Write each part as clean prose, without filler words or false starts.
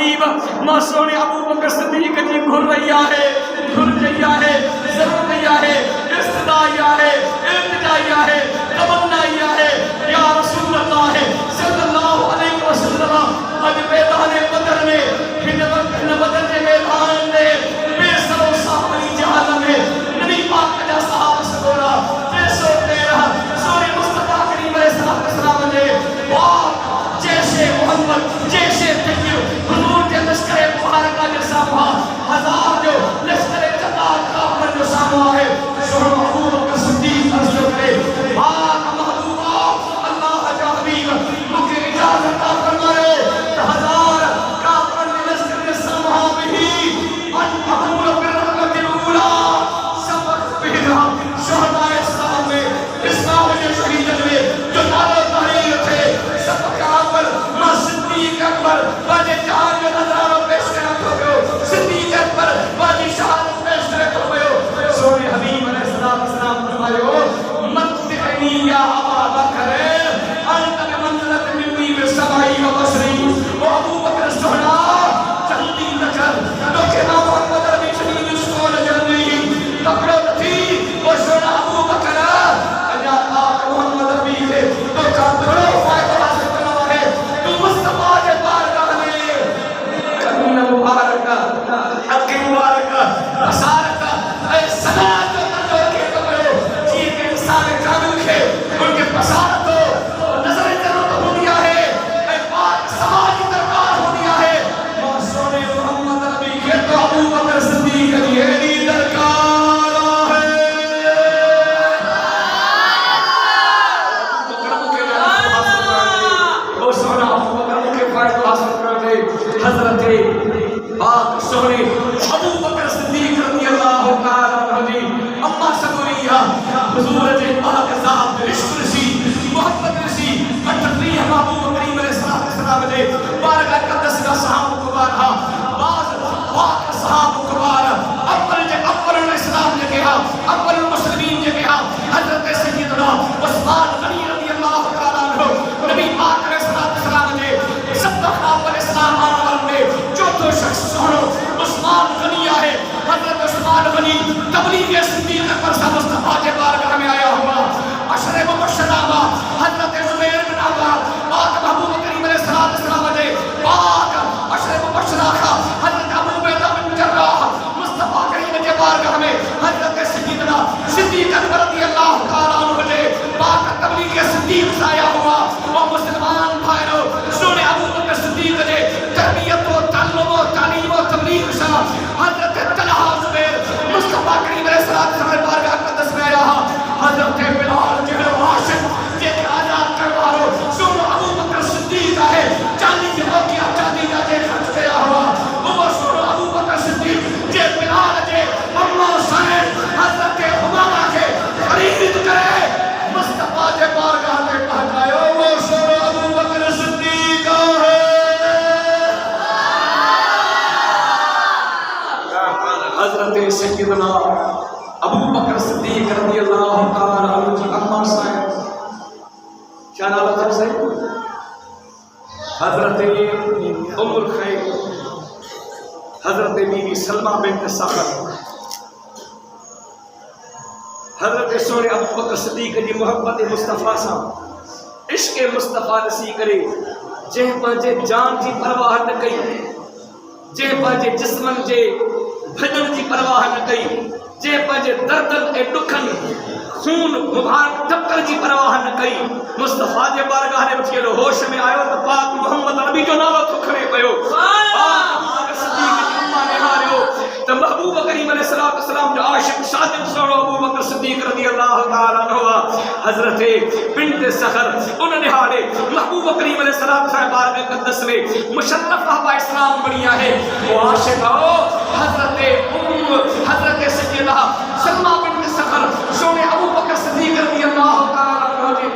حبیب ماں سونے ابو بکر صدیق جی گھر رہیا ہے ضرور رہیا ہے استدایا ہے التجایا ہے تمنایا ہے یا رسول اللہ صلی اللہ علیہ وسلم اج میدان بدر میں ہن بدر کے میدان میں بے سر و سامری جہاد میں نبی پاک کا صحابہ سگورا 313 سورہ مصطفیٰ کریم علیہ السلام نے پاک جیسے محمد جیسے طیب حضور کے لشکر مبارکہ کے سامنے ہزار جو لشکر جنات کا پر جو سامنے ہے سورہ ابو بکر صدیق عرض کرے پاک محبوبہ اللہ کا حبیب مجھے اجازت عطا فرمائے ہزار کافر لشکر کے سامنے بھی ان اقول بالرحمت الاولی سبق بہا شہداء اسلام میں اسلام کے شہید میں جو نعرہ تحریر تھے سبق اول ماں صدیق اکبر باجے جہان جو نظرانہ پیش کرنا ہو صدیق اکبر باجی شہادت پیش کرنا ہو سونے حبیب علیہ السلام فرمائے ہو مدعني یا ابا بکر انت بمنزلت منی بسمائی و بصری و ابو بکر سہنا جلدی نکل تو کہ نام محمد ربی شدید سکول جلدی تکڑو تھی وہ سونا ابو بکر اجا آپ محمد ربی سے تو کاتڑو فائدہ حاصل کرنا ہے تو مصطفیٰ کے بارگاہ میں کمینہ مبارکہ حق مبارکہ بسارکہ اے صلاة جو کے کمرو جی کے انسان کامل کے ان کے بسارت ہو نظر ضرورت ہو دیا ہے اے پاک سماجی درکار ہو دیا ہے موسون محمد نبی کے تو ابو بکر صدیق یہ درکار ہے وہ سونا ابو بکر کے فائدہ حاصل کرنے حضرت پاک سونے ابو بکر صدیق رضی اللہ تعالیٰ عنہ جی اما سگوریہ حضور جے پاک ذات عشق رسی محبت رسی اٹھتری ہم ابو بکریم علیہ السلام جے بارگاہ قدس کا صحابہ کبارہ بعض پاک صحابہ کبارہ اول الاسلام جے کہا اول المسلمین جے کہا حضرت سیدنا عثمان غنی رضی اللہ تعالیٰ عنہ نبی پاک علیہ السلام جے سب خلاف الاسلام آنوال میں چوتھو شخص سنو عثمان غنی ہے حضرت عثمان غنی تبلیغ صدیق پر سا مصطفیٰ کے بارگاہ میں آیا ہوا عشر مبشرہ حضرت زبیر بن عوام پاک محبوب کریم علیہ السلام نے پاک عشر مبشرہ حضرت ابو عبیدہ بن جراح مصطفیٰ کریم کے بارگاہ میں حضرت سیدنا صدیق اکبر رضی اللہ تعالیٰ عنہ نے پاک تبلیغ صدیق سے آیا ہوا وہ مسلمان بھائیوں سونے ابو بکر صدیق نے تربیت و تعلم و تعلیم و تبلیغ سے حضرت طلحہ زبیر مصطفیٰ کریم علیہ السلام بارگاہ قدس میں آیا حضرت بلال جہل عاشق جے کے آزاد کروارو سنو ابو بکر صدیق ہے چاندی کے موقع چاندی کا جے خرچ گیا ہوا وہ سنو ابو بکر صدیق جے بلال جے اما حسین حضرت حمامہ کے خرید کرے مصطفیٰ جے بارگاہ میں پہنچایا وہ سنو ابو بکر صدیق ہے حضرت سیدنا ابو بکر صدیق رضی اللہ تعالیٰ عنہ کی اما صاحب کیا نام تھا سے حضرت ام الخیر حضرت بی بی سلمہ بنت ساخر حضرت سونے ابو بکر صدیق جی محبت مصطفیٰ سا عشق مصطفیٰ نسی کرے جے پانچے جان جی پرواہ نہ کئی جے پانچے جسمن جے بھجن جی پرواہ نہ کئی جے پانچے دردن اے ڈکھن خون مبارک ٹکر جی پرواہ نہ کئی مصطفیٰ جے بارگاہ نے بچے لو ہوش میں آئے تو پاک محمد نبی جو ناوہ تھکھرے پہو پاک صدیق جی امہ نے ہارے تو محبوب کریم علیہ السلام جو عاشق صادق سوڑو ابو بکر صدیق رضی اللہ تعالیٰ عنہ حضرت بنت سخر انہوں نے ہارے محبوب کریم علیہ السلام بارگاہ قدس میں مشرف صحابہ اسلام بنیا ہے وہ عاشق ہو حضرت سیدہ سلمہ بنت سخر سونے ابو بکر صدیق رضی اللہ تعالیٰ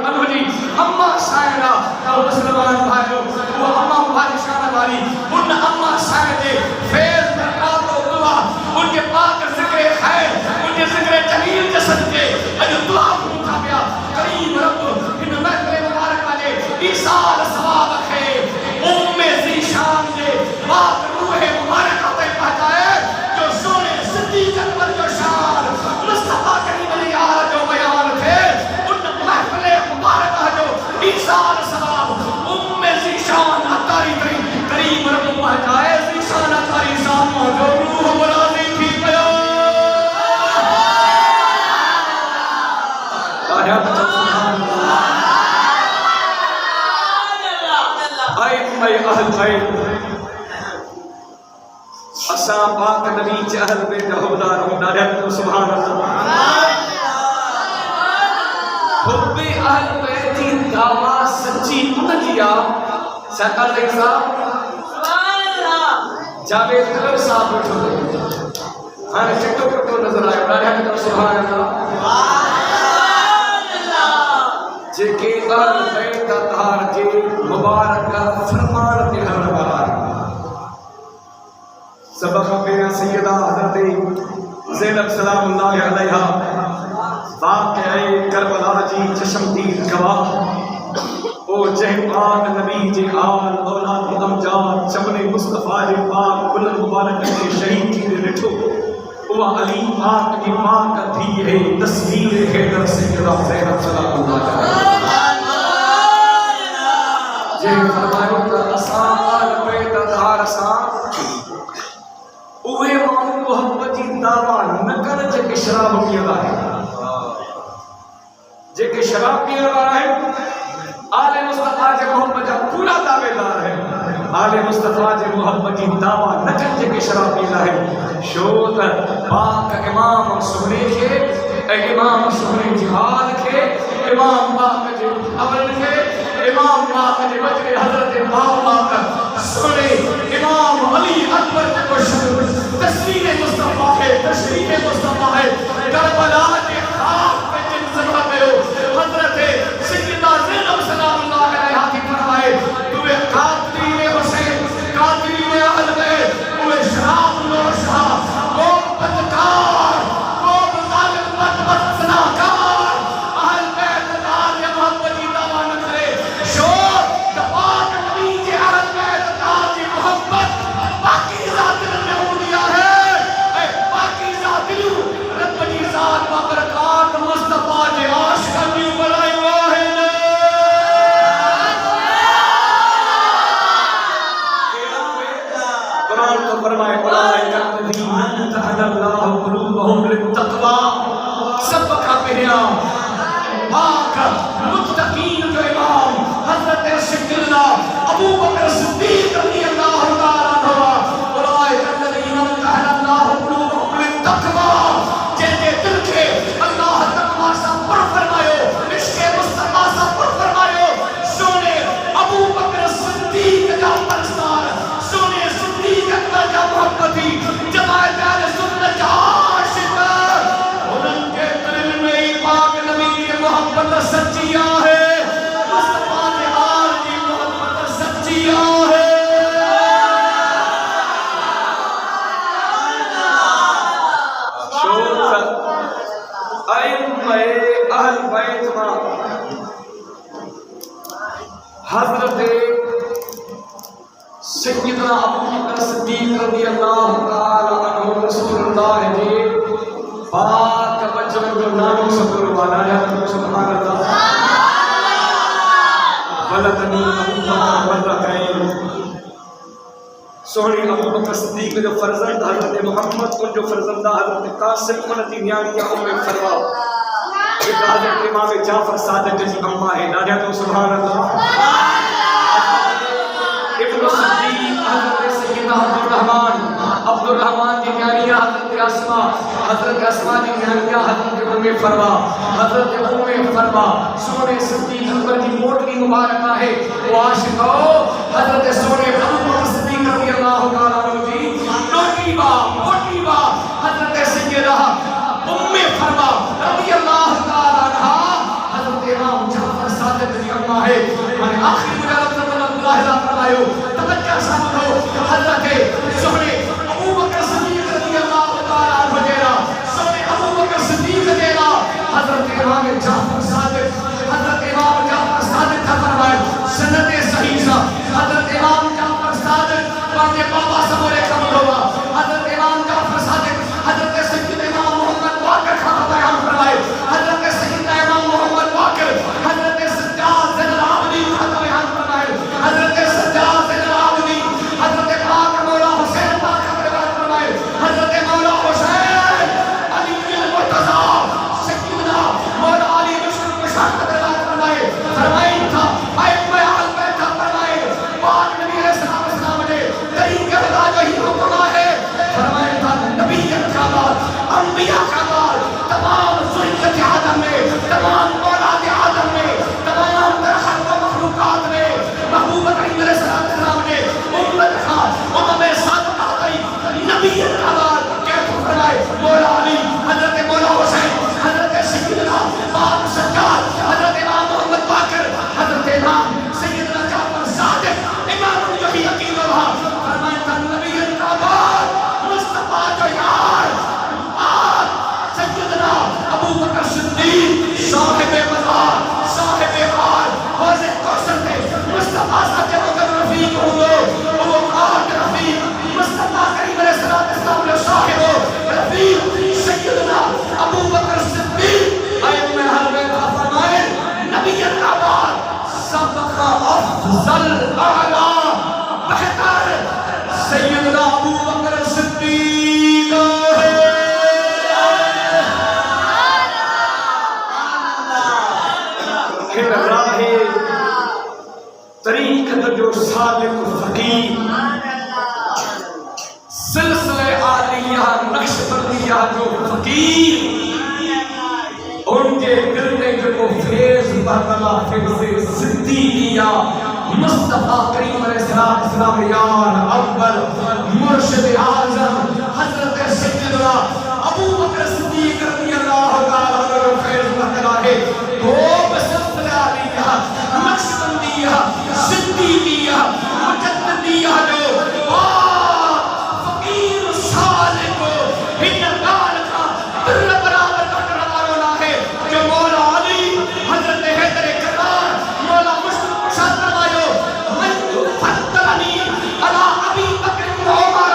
عنہ جی امہ شاعرہ مسلمان بھائیو وہ امہ بھائی شاعرہ والی ان امہ شاعرے فیض برکات و دعا ان کے پاک ذکر خیر ان کے ذکر جلیل جسد کے اجو دعا پھوٹا پیا کریم رب ان محفل مبارک والے ایسال ثواب ہے ام ذی شان دے بات اساں پاک نبی چہل میں جہودار ہوں نعرہ سبحان اللہ. حب اہل بیت کی دعویٰ سچی انجیا سرکار دیکھ صاحب جاوید کلر صاحب اٹھو ہاں چٹو پٹو نظر آئے نعرہ سبحان اللہ. جے کہ اہل بیت اتحار جے مبارک فرمان تے ہر بار سبق میرا سیدہ حضرت زینب سلام اللہ علیہا واقعہ کربلا جی چشمدید گواہ او جہان نبی جے آل اولاد امجاد چمن مصطفیٰ جے پاک کل مبارک کے شہید کی رٹھو وہ علی پاک کی ماں کا دھی ہے تصویر حیدر سیدہ زینب سلام اللہ علیہا جے فرمائے کہ اساں آل بیت اتحار اساں اوہے مامو محمد جی دعویٰ نہ کر جے کہ شراب پیلا ہے جے کہ شراب پیلا ہے آل مصطفیٰ جے محمد جا پورا دعوے دار ہے آل مصطفیٰ جے محمد جی دعویٰ نہ کر جے کہ شراب پیلا ہے شوت پاک امام سہرے کے امام سہرے جہاد کے امام پاک جے اول کے امام پاک جے وجہ حضرت پاک سہرے امام علی اکبر کو شکر تشریح مصطفیٰ ہے تشریح مصطفیٰ ہے کربلا کے خواب میں جن ذبح میں ہو حضرت سیدہ زینب سلام اللہ علیہا کی فرمائے توے قاتلین حسین قاتلین اہل بیت اوے شراب نوشہ وہ بدکار وہ ظالم بدبخت زناکار اہل بیت اتحار یا محمد جی دعویٰ نہ کرے شور پاک نبی جی اہل بیت اتحار جی محمد باقی ذات نے ہو دیا ہے اے باقی ذات رب جی ذات بابرکات مصطفیٰ جی عاشقہ کی بلائی واحد قرآن تو فرمائے اولئک الذین جعل اللہ قلوبہم للتقوی سب کا پہلا پاک متقین جو امام حضرت سیدنا ابو بکر صدیق رضی اللہ تعالیٰ عنہ اولئک الذین جعل اللہ قلوبہم للتقوی جن دل کے اللہ تقوی سا پر فرمائے عشق مصطفیٰ سا پر فرمائے سونے ابو بکر صدیق کا پرستار سونے صدیق اکبر کا محبتی جماعت اہل سنت کا عاشق انہوں کے دل میں ہی پاک نبی کی محبت سچیاں ہے مصطفیٰ کے آل کی محبت سچیاں ہے اہل بیت ماں حضرت سیدنا ابو بکر صدیق رضی اللہ تعالی عنہ رسول اللہ جی پاک بچوں جو نام سکر والا ہے سبحان اللہ ولدنی ابو بکر مرتين سونے ابو بکر صدیق جو فرزند حضرت محمد کو جو فرزندہ حضرت قاسم انتی نیانی ام فروا حضرت امام جعفر صادق جی اماں ہے ناجہ تو سبحان اللہ ابن صدیق حضرت سیدنا عبد الرحمن جی نیانیہ حضرت اسما جی نیانیہ حضرت ام فروا حضرت ام فروا سونے صدیق اکبر کی موٹلی مبارکہ ہے وہ عاشق ہو حضرت سونے ابو بکر صدیق رضی اللہ تعالیٰ عنہ جی موٹی با حضرت سیدہ ام فروا رضی اللہ تعالیٰ عنہ حضرت امام جعفر صادق جی اماں ہے ہمیں آخری مجالت اللہ فرمائیو توجہ سمجھو حضرت سونے ابو بکر صدیق رضی اللہ تعالیٰ عنہ جیرا سونے ابو بکر صدیق جیرا حضرت امام جعفر صادق حضرت امام جعفر صادق کا فرمائیو سنت صحیح سا حضرت امام جعفر صادق واقع بابا سمورے کمل ہوا حضرت امام جعفر صادق حضرت سید امام محمد واقع خواہ بیان فرمائیو حضرت سید امام محمد واقع حضرت سجاد زن العابدین خواہ بیان فرمائیو حضرت سجاد زن العابدین حضرت پاک مولا حسین پاک بیان فرمائیو حضرت مولا حسین علی المرتضی سیدنا مولا علی مشکل مشاہد بیان فرمائیو فرمائیو تھا ایک میں آل بیٹھا فرمائیو پاک نبی علیہ السلام نے سیدنا ابو بکر صدیق ہے۔ پھر راہ طریقت جو سالک فقیر، سلسلہ عالیہ نقش بندیہ جو فقیر، ان کے دل میں جو فیض برقلا فیض صدیقیہ مصطفیٰ کریم علیہ السلام یار اول مرشد اعظم حضرت سیدنا ابو بکر صدیق رضی اللہ تعالیٰ عنہ فیض برقلا ہے۔ وہ سلسلہ عالیہ نقش بندیہ صدیقیہ مجددیہ جو فقیر سالک ہن گال کا دل برابر کٹر والا ہے، جو مولا علی حضرت حیدر کرار مولا مشکل کشاد فرمایا من فضلنی علی ابی بکر وعمر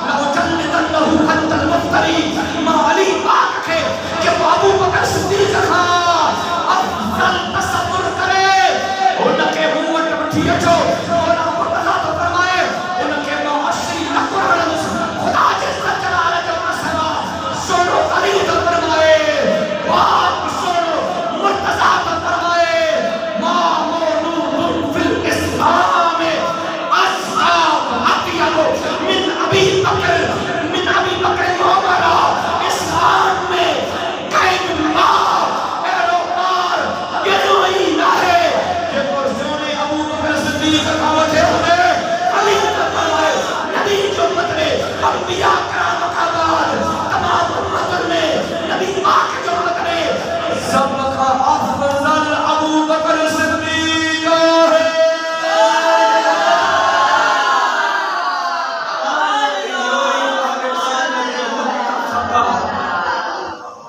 لأجلدنہ خط المفتری، ماں علی پاک ہے کہ وہ ابو بکر صدیق خان افضل تصور کرے، ان کے موت بٹھی اچھو مولا مرتضی تو فرمائے ان کے معاشری لکھوڑ خدا جس کا جلال جو مسئلہ سنو علی تو فرمائے، باپ سنو مرتضی تو فرمائے، ماں مولود فی الاسلام اصحاب اطیب من ابی بکر عمر، اسلام میں قید ماں ایروپار یہ جو ہی نہ ہے کہ پرزون ابو بکر صدیق کھاوت ہے انہیں علی تو فرمائے، نبی جو مطلے انبیاء کرام کا بعد تمام امتوں میں نبی پاک جو مطلے سب کا افضل ابو بکر صدیق ہے۔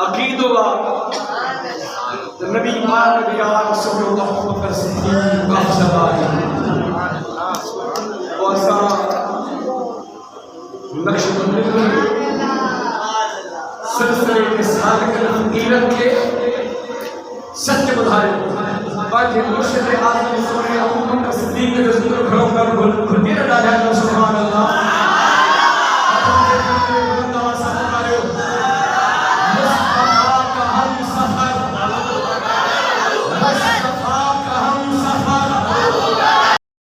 عقید و نبی پاک یا رسول اللہ ابو بکر صدیق کا شبائی واسا نقش بندی سلسلے کے سالک فقیرت کے سچ بدھائے باقی مرشد اعظم سونے ابو بکر صدیق کے ذکر گھروں پر گھٹی نہ ڈالا